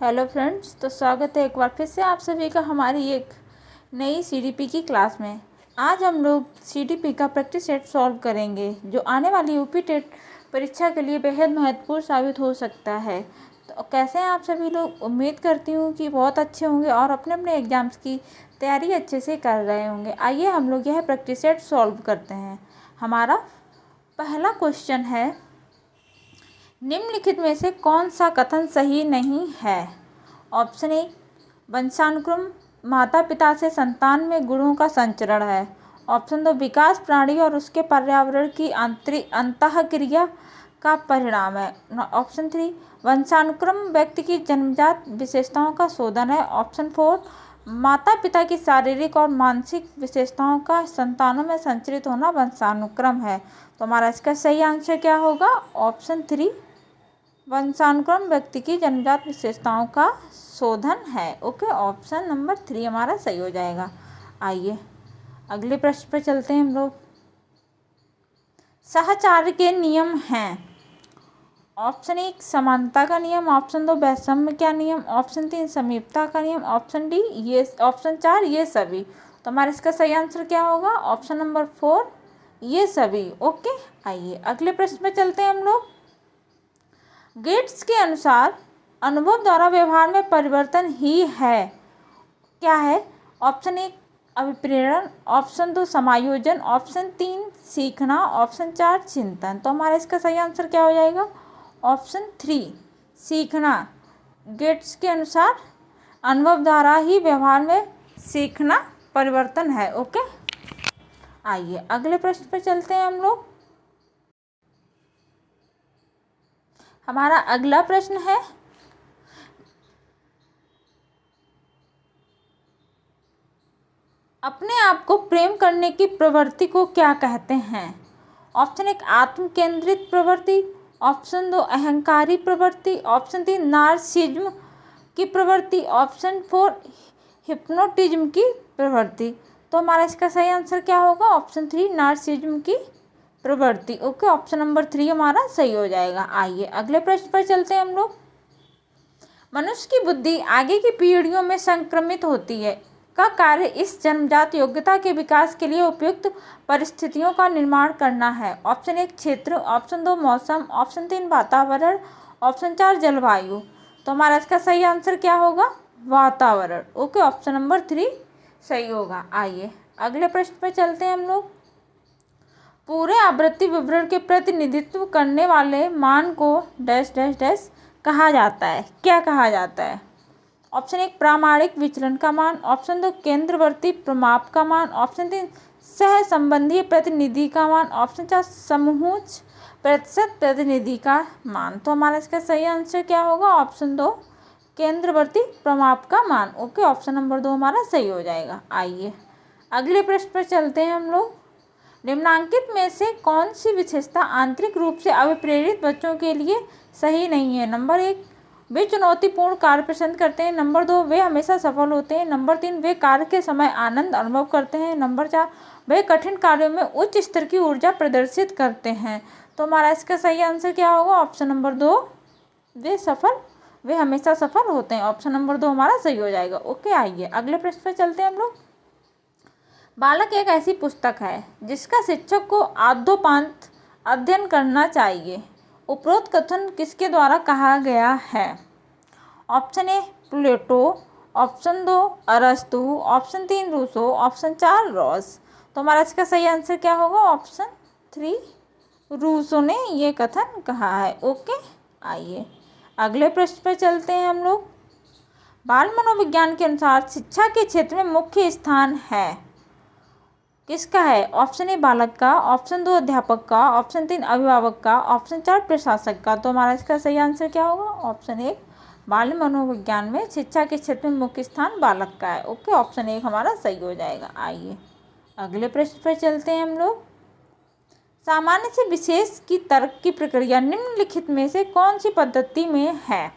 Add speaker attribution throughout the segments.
Speaker 1: Hello friends, तो स्वागत है एक बार फिर से आप सभी का हमारी एक नई सीडीपी की क्लास में। आज हम लोग सीडीपी का प्रैक्टिस सेट सॉल्व करेंगे जो आने वाली यूपी टेट परीक्षा के लिए बेहद महत्वपूर्ण साबित हो सकता है। तो कैसे हैं आप सभी लोग? उम्मीद करती हूँ कि बहुत अच्छे होंगे और अपने अपने एग्ज़ाम्स की तैयारी अच्छे से कर रहे होंगे। आइए हम लोग यह प्रैक्टिस सेट सॉल्व करते हैं। हमारा पहला क्वेश्चन है, निम्नलिखित में से कौन सा कथन सही नहीं है? ऑप्शन ए, वंशानुक्रम माता पिता से संतान में गुणों का संचरण है। ऑप्शन दो, विकास प्राणी और उसके पर्यावरण की अंतःक्रिया का परिणाम है। ऑप्शन थ्री, वंशानुक्रम व्यक्ति की जन्मजात विशेषताओं का शोधन है। ऑप्शन फोर, माता पिता की शारीरिक और मानसिक विशेषताओं का संतानों में संचरित होना वंशानुक्रम है। तो हमारा इसका सही आंसर क्या होगा? ऑप्शन थ्री, वंशानुक्रम व्यक्ति की जन्मजात विशेषताओं का शोधन है। ओके, ऑप्शन नंबर थ्री हमारा सही हो जाएगा। आइए अगले प्रश्न पर चलते हैं हम लोग। सहचार्य के नियम हैं। ऑप्शन एक, समानता का नियम। ऑप्शन दो, वैषम्य का नियम। ऑप्शन तीन, समीपता का नियम। ऑप्शन डी ये। ऑप्शन चार, ये सभी। तो हमारा इसका सही आंसर क्या होगा? ऑप्शन नंबर फोर, ये सभी। ओके, आइए अगले प्रश्न पर चलते हैं हम लोग। गेट्स के अनुसार अनुभव द्वारा व्यवहार में परिवर्तन ही है। क्या है? ऑप्शन एक, अभिप्रेरण। ऑप्शन दो, समायोजन। ऑप्शन तीन, सीखना। ऑप्शन चार, चिंतन। तो हमारा इसका सही आंसर क्या हो जाएगा? ऑप्शन थ्री, सीखना। गेट्स के अनुसार अनुभव द्वारा ही व्यवहार में सीखना परिवर्तन है। ओके, आइए अगले प्रश्न पर चलते हैं हम लोग। हमारा अगला प्रश्न है, अपने आप को प्रेम करने की प्रवृत्ति को क्या कहते हैं? ऑप्शन एक, आत्म केंद्रित प्रवृत्ति। ऑप्शन दो, अहंकारी प्रवृत्ति। ऑप्शन तीन, नार्सिज्म की प्रवृत्ति। ऑप्शन फोर, हिप्नोटिज्म की प्रवृत्ति। तो हमारा इसका सही आंसर क्या होगा? ऑप्शन थ्री, नार्सिज्म की प्रवृत्ति। ओके, ऑप्शन नंबर थ्री हमारा सही हो जाएगा। आइए अगले प्रश्न पर चलते हैं हम लोग। मनुष्य की बुद्धि आगे की पीढ़ियों में संक्रमित होती है का कार्य इस जन्मजात योग्यता के विकास के लिए उपयुक्त परिस्थितियों का निर्माण करना है। ऑप्शन एक, क्षेत्र। ऑप्शन दो, मौसम। ऑप्शन तीन, वातावरण। ऑप्शन चार, जलवायु। तो हमारा इसका सही आंसर क्या होगा? वातावरण। ओके, ऑप्शन नंबर थ्री सही होगा। आइए अगले प्रश्न पर चलते हैं हम लोग। पूरे आवृत्ति विवरण के प्रतिनिधित्व करने वाले मान को डैश डैश डैश कहा जाता है। क्या कहा जाता है? ऑप्शन एक, प्रामाणिक विचलन का मान। ऑप्शन दो, केंद्रवर्ती प्रमाप का मान। ऑप्शन तीन, सह संबंधी प्रतिनिधि का मान। ऑप्शन चार, समूच प्रतिशत प्रतिनिधि का मान। तो हमारा इसका सही आंसर क्या होगा? ऑप्शन दो, केंद्रवर्ती प्रमाप का मान। ओके, ऑप्शन नंबर दो हमारा सही हो जाएगा। आइए अगले प्रश्न पर चलते हैं हम लोग। निम्नांकित में से कौन सी विशेषता आंतरिक रूप से अभिप्रेरित बच्चों के लिए सही नहीं है? नंबर एक, वे चुनौतीपूर्ण कार्य पसंद करते हैं। नंबर दो, वे हमेशा सफल होते हैं। नंबर तीन, वे कार्य के समय आनंद अनुभव करते हैं। नंबर चार, वे कठिन कार्यों में उच्च स्तर की ऊर्जा प्रदर्शित करते हैं। तो हमारा इसका सही आंसर क्या होगा? ऑप्शन नंबर दो, वे हमेशा सफल होते हैं। ऑप्शन नंबर दो हमारा सही हो जाएगा। ओके, आइए अगले प्रश्न पर चलते हैं हम लोग। बालक एक ऐसी पुस्तक है जिसका शिक्षक को आद्योपांत अध्ययन करना चाहिए। उपरोक्त कथन किसके द्वारा कहा गया है? Option A, Plato. ऑप्शन दो, अरस्तु। ऑप्शन तीन, रूसो। ऑप्शन चार, रॉस। तो हमारा इसका सही आंसर क्या होगा? ऑप्शन थ्री, रूसो ने ये कथन कहा है। ओके, आइए अगले प्रश्न पर चलते हैं हम लोग। बाल मनोविज्ञान के अनुसार शिक्षा के क्षेत्र में मुख्य स्थान है किसका है? ऑप्शन ए, बालक का। ऑप्शन दो, अध्यापक का। ऑप्शन तीन, अभिभावक का। ऑप्शन चार, प्रशासक का। तो हमारा इसका सही आंसर क्या होगा? ऑप्शन एक, बाल मनोविज्ञान में शिक्षा के क्षेत्र में मुख्य स्थान बालक का है। ओके, ऑप्शन एक हमारा सही हो जाएगा। आइए अगले प्रश्न पर चलते हैं हम लोग। सामान्य से विशेष की तर्क की प्रक्रिया निम्नलिखित में से कौन सी पद्धति में है?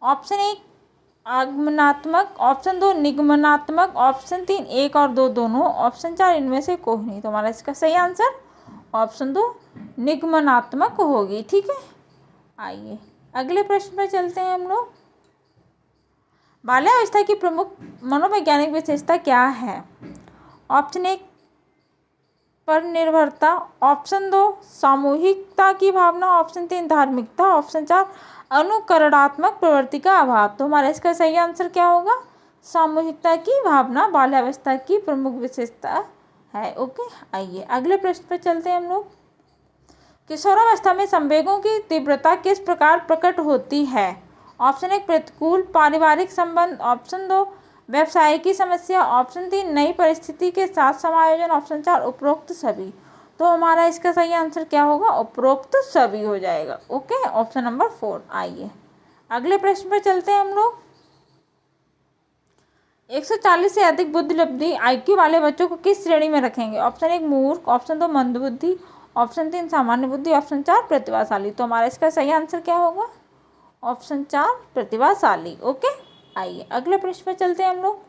Speaker 1: ऑप्शन एक, आगमनात्मक। ऑप्शन दो, निगमनात्मक। ऑप्शन तीन, एक और दो दोनों। ऑप्शन चार, इनमें से कोई नहीं। तो हमारा इसका सही आंसर ऑप्शन दो, निगमनात्मक होगी। ठीक है, आइए अगले प्रश्न पर चलते हैं हम लोग। बाल्यावस्था की प्रमुख मनोवैज्ञानिक विशेषता क्या है? ऑप्शन 1 पर निर्भरता, ऑप्शन 2 सामूहिकता की भावना, ऑप्शन 3 धार्मिकता, ऑप्शन 4 अनुकरणात्मक प्रवृत्ति का अभाव। तो हमारा इसका सही आंसर क्या होगा? सामूहिकता की भावना बाल्यावस्था की प्रमुख विशेषता है। ओके, आइए अगले प्रश्न पर चलते हैं हम लोग। किशोरावस्था में संवेगों की तीव्रता किस प्रकार प्रकट होती है? ऑप्शन 1 प्रतिकूल पारिवारिक संबंध, ऑप्शन 2 व्यवसाय की समस्या, ऑप्शन 3 नई परिस्थिति के साथ समायोजन, ऑप्शन 4 उपरोक्त सभी। तो हमारा इसका सही आंसर क्या होगा? उपरोक्त सभी हो जाएगा। Okay, option number 4। आइए अगले प्रश्न पर चलते हैं हम लोग। 140 से अधिक बुद्धिलब्धि IQ वाले बच्चों को किस श्रेणी में रखेंगे? ऑप्शन 1 मूर्ख, ऑप्शन 2 मंदबुद्धि, ऑप्शन 3 सामान्य बुद्धि, ऑप्शन 4 प्रतिभाशाली। तो हमारा इसका सही आंसर क्या होगा? ऑप्शन 4 प्रतिभाशाली। ओके, आइए अगले प्रश्न पर चलते हैं हम लोग।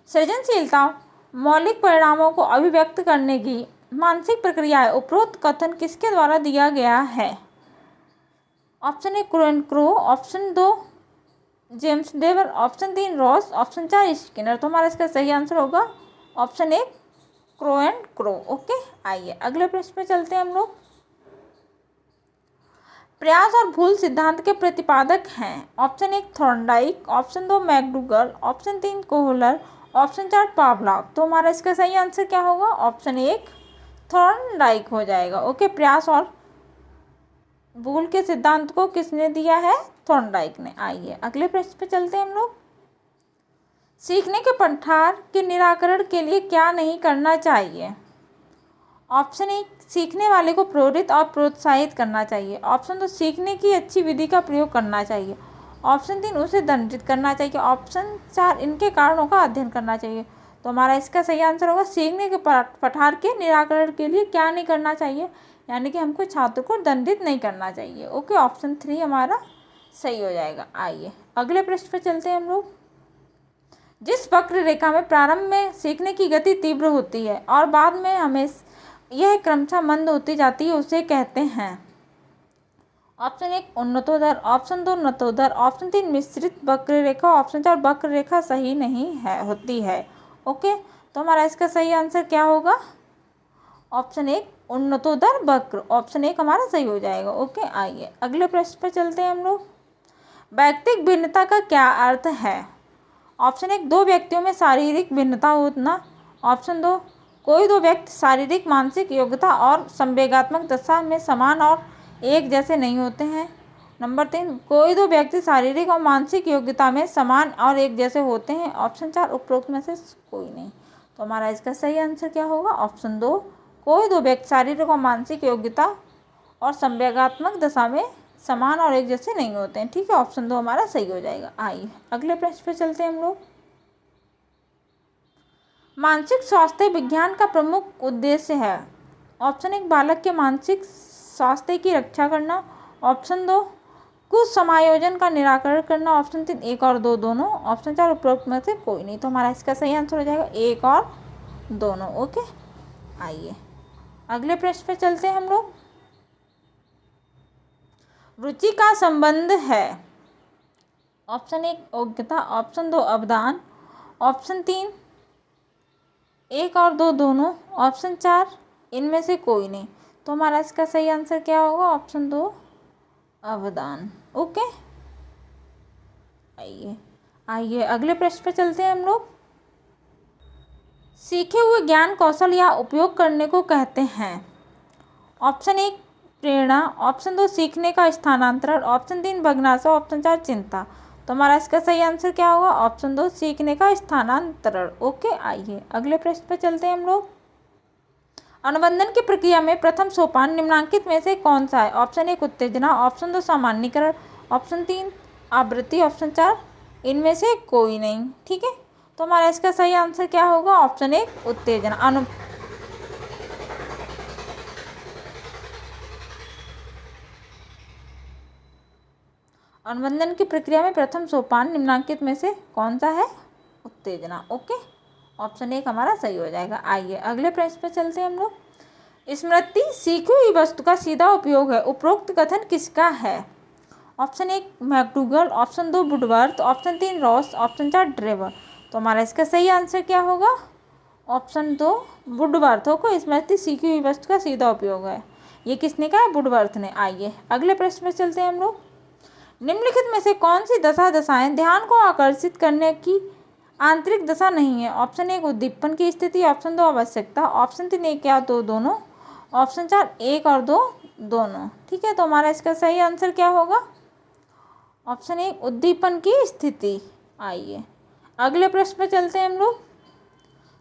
Speaker 1: सृजनशीलता मौलिक परिणामों को अभिव्यक्त करने की मानसिक प्रक्रिया है। उपरोक्त कथन किसके द्वारा दिया गया है? Option 1 Crow and Crow, option 2 James Drever, option 3 Ross, option 4 Skinner. तो हमारा इसका सही आंसर होगा option 1 Crow and Crow. Okay, आइए अगले प्रश्न पे चलते हैं हम लोग। प्रयास और भूल सिद्धांत के प्रतिपादक हैं। Option 1 Thorndike, option 2 McDougall, option 3 Kohler, option 4 पावलव। तो हमारा इसका सही आंसर क्या होगा? ऑप्शन 1 थॉर्नडाइक हो जाएगा। ओके, प्रयास और भूल के सिद्धांत को किसने दिया है? थॉर्नडाइक ने। आइए अगले प्रश्न पे चलते हैं हम लोग। सीखने के पठार के निराकरण के लिए क्या नहीं करना चाहिए? ऑप्शन 1 सीखने वाले को प्रेरित और प्रोत्साहित करना चाहिए, ऑप्शन 2 सीखने की अच्छी विधि का प्रयोग करना चाहिए, ऑप्शन 3 उसे दंडित करना चाहिए, ऑप्शन 4 इनके कारणों का अध्ययन करना चाहिए। तो हमारा इसका सही आंसर होगा सीखने के पठार के निराकरण के लिए क्या नहीं करना चाहिए, यानी कि हमको छात्र को दंडित नहीं करना चाहिए। ओके, ऑप्शन 3 हमारा सही हो जाएगा। आइए अगले प्रश्न पर चलते हैं हम लोग। जिस वक्र रेखा में प्रारंभ में सीखने की गति तीव्र होती है और बाद में हमें यह क्रमशः मंद होती जाती है उसे कहते हैं? ऑप्शन 1 उन्नतोदर, ऑप्शन 2 नतोदर, ऑप्शन 3 मिश्रित वक्र रेखा, ऑप्शन 4 वक्र रेखा सही नहीं है होती है। ओके, तो हमारा इसका सही आंसर क्या होगा? ऑप्शन 1 उन्नतोदर वक्र, ऑप्शन 1 हमारा सही हो जाएगा। ओके, आइए अगले प्रश्न पर चलते हैं हम लोग। वैयक्तिक भिन्नता का क्या अर्थ है? ऑप्शन 1 दो व्यक्तियों में शारीरिक भिन्नता होना, ऑप्शन 2 कोई दो व्यक्ति शारीरिक मानसिक योग्यता और संवेगात्मक दशा में समान और एक जैसे नहीं होते हैं, नंबर 3 कोई दो व्यक्ति शारीरिक और मानसिक योग्यता में समान और एक जैसे होते हैं, ऑप्शन 4 उपरोक्त में से कोई नहीं। तो हमारा इसका सही आंसर क्या होगा? ऑप्शन 2 कोई दो व्यक्ति शारीरिक और मानसिक योग्यता और संवेगात्मक दशा में समान और एक जैसे नहीं होते हैं। ठीक है, ऑप्शन 2 हमारा सही हो जाएगा। आइए अगले प्रश्न पे चलते हैं हम लोग। मानसिक स्वास्थ्य विज्ञान का प्रमुख उद्देश्य है। ऑप्शन 1 बालक के मानसिक स्वास्थ्य की रक्षा करना, ऑप्शन 2 कुछ समायोजन का निराकरण करना, ऑप्शन 3 1 और 2 दोनों, ऑप्शन 4 उपरोक्त में से कोई नहीं। तो हमारा इसका सही आंसर हो जाएगा 1 और दोनों। ओके, आइए अगले प्रश्न पे चलते हैं हम लोग। रुचि का संबंध है। ऑप्शन 1 योग्यता, ऑप्शन 2 अवदान, ऑप्शन 3 1 और 2 दोनों, ऑप्शन 4 इनमें से कोई नहीं। तो हमारा इसका सही आंसर क्या होगा? ऑप्शन 2 अवदान। ओके, आइए अगले प्रश्न पे चलते हैं हम लोग। सीखे हुए ज्ञान कौशल या उपयोग करने को कहते हैं? ऑप्शन 1 प्रेरणा, ऑप्शन 2 सीखने का स्थानांतरण, ऑप्शन 3 भग्नाशय, ऑप्शन 4 चिंता। तो हमारा इसका सही आंसर क्या होगा? ऑप्शन 2 सीखने का स्थानांतरण। ओके, आइए अगले प्रश्न पर चलते हैं हम लोग। अनुबंधन की प्रक्रिया में प्रथम सोपान निम्नांकित में से कौन सा है? ऑप्शन 1 उत्तेजना, ऑप्शन 2 सामान्यीकरण, ऑप्शन 3 आवृत्ति, ऑप्शन 4 इनमें से कोई नहीं। ठीक है, तो हमारा इसका सही आंसर क्या होगा? ऑप्शन 1 उत्तेजना। अनुबंधन की प्रक्रिया में प्रथम सोपान निम्नांकित में से कौन सा है? उत्तेजना। ओके, ऑप्शन 1 हमारा सही हो जाएगा। आइए अगले प्रश्न पर चलते हैं हम लोग। स्मृति सीखी हुई वस्तु का सीधा उपयोग है। उपरोक्त कथन किसका है? Option 1 McDougall, option 2 Woodworth, option 3 Ross, option 4 Drever. तो हमारा इसका सही आंसर क्या होगा? ऑप्शन 2 वुडवर्थ को स्मृति सीखी हुई वस्तु का सीधा उपयोग है। ये किसने कहा? वुडवर्थ ने। आइए अगले प्रश्न में चलते हैं हम लोग। निम्नलिखित में से कौन सी दशाएं ध्यान को आकर्षित करने की आंतरिक दशा नहीं है? ऑप्शन 1 उद्दीपन की स्थिति, ऑप्शन 2 आवश्यकता, ऑप्शन 3 1 या 2 दोनों, ऑप्शन 4 1 और 2 दोनों। ठीक है, तो हमारा इसका सही आंसर क्या होगा? ऑप्शन 1 उद्दीपन की स्थिति। आइए अगले प्रश्न पे चलते हैं हम लोग।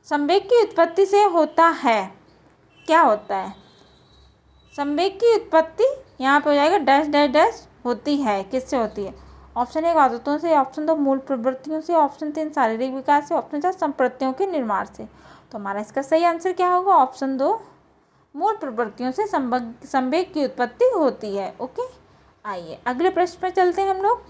Speaker 1: संवेग की उत्पत्ति से होता है, क्या होता है? संवेग की उत्पत्ति यहाँ पे हो जाएगा डैश डैश डैश होती है। किससे होती है? ऑप्शन 1 आदतों से, ऑप्शन 2 मूल प्रवृत्तियों से, ऑप्शन 3 शारीरिक विकास से, ऑप्शन 4 संप्रत्तियों के निर्माण से। तो हमारा इसका सही आंसर क्या होगा? ऑप्शन 2 मूल प्रवृत्तियों से संवेग की उत्पत्ति होती है। ओके, आइए अगले प्रश्न पर चलते हैं हम लोग।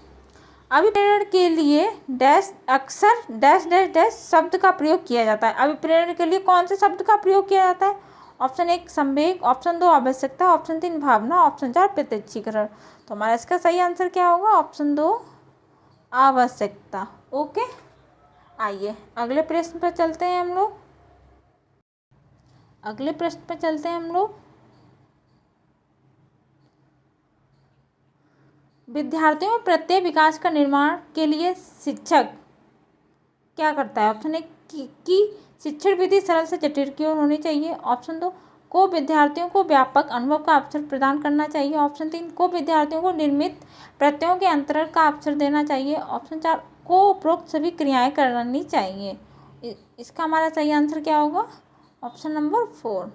Speaker 1: अभिप्रेरण के लिए डैश अक्सर डैश डैश डैश शब्द का प्रयोग किया जाता है। अभिप्रेरण के लिए कौन से शब्द का प्रयोग किया जाता है? ऑप्शन 1 संवेग, ऑप्शन 2 आवश्यकता, ऑप्शन 3 भावना, ऑप्शन 4 प्रत्यक्षीकरण। तो हमारा इसका सही आंसर क्या होगा? ऑप्शन 2 आवश्यकता। ओके, आइए अगले प्रश्न पर चलते हैं हम लोग। अगले प्रश्न पर चलते हैं हम लोग। विद्यार्थियों में प्रत्यय विकास का निर्माण के लिए शिक्षक क्या करता है? ऑप्शन 1 की शिक्षण विधि सरल से जटिल की ओर होनी चाहिए, ऑप्शन 2 को विद्यार्थियों को व्यापक अनुभव का अवसर प्रदान करना चाहिए, ऑप्शन 3 को विद्यार्थियों को निर्मित प्रत्ययों के अंतरण का अवसर देना चाहिए, ऑप्शन 4 को उपरोक्त सभी क्रियाएं करनी चाहिए। इसका हमारा सही आंसर क्या होगा? ऑप्शन नंबर 4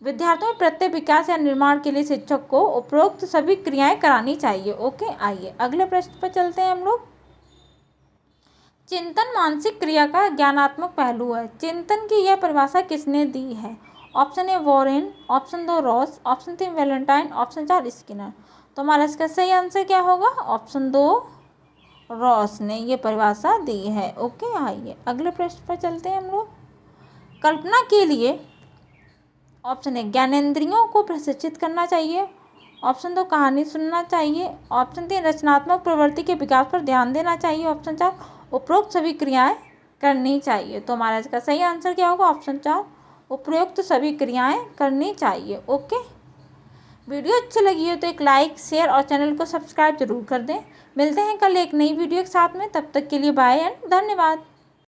Speaker 1: विद्यार्थियों में प्रत्यय विकास या निर्माण के लिए शिक्षक को उपरोक्त सभी क्रियाएं करानी चाहिए। ओके, आइए अगले प्रश्न पर चलते हैं हम लोग। चिंतन मानसिक क्रिया का ज्ञानात्मक पहलू है। चिंतन की यह परिभाषा किसने दी है? Option 1 Warren, option 2 Ross, option 3 Valentine, option 4 Skinner. तो हमारा इसका सही आंसर क्या होगा? ऑप्शन 2 रॉस ने ये परिभाषा दी है। ओके, आइए अगले प्रश्न पर चलते हैं हम लोग। कल्पना के लिए ऑप्शन 1 ज्ञानेंद्रियों को प्रशिक्षित करना चाहिए, ऑप्शन 2 कहानी सुनना चाहिए, ऑप्शन 3 रचनात्मक प्रवृत्ति के विकास पर ध्यान देना चाहिए, ऑप्शन 4 उपरोक्त सभी क्रियाएं करनी चाहिए। तो हमारा इसका सही आंसर क्या होगा? ऑप्शन 4 उपरोक्त सभी क्रियाएं करनी चाहिए। ओके, वीडियो अच्छी लगी हो तो एक लाइक, शेयर और चैनल को सब्सक्राइब जरूर कर दें। मिलते हैं कल एक नई वीडियो के साथ में, तब तक के लिए बाय एंड धन्यवाद।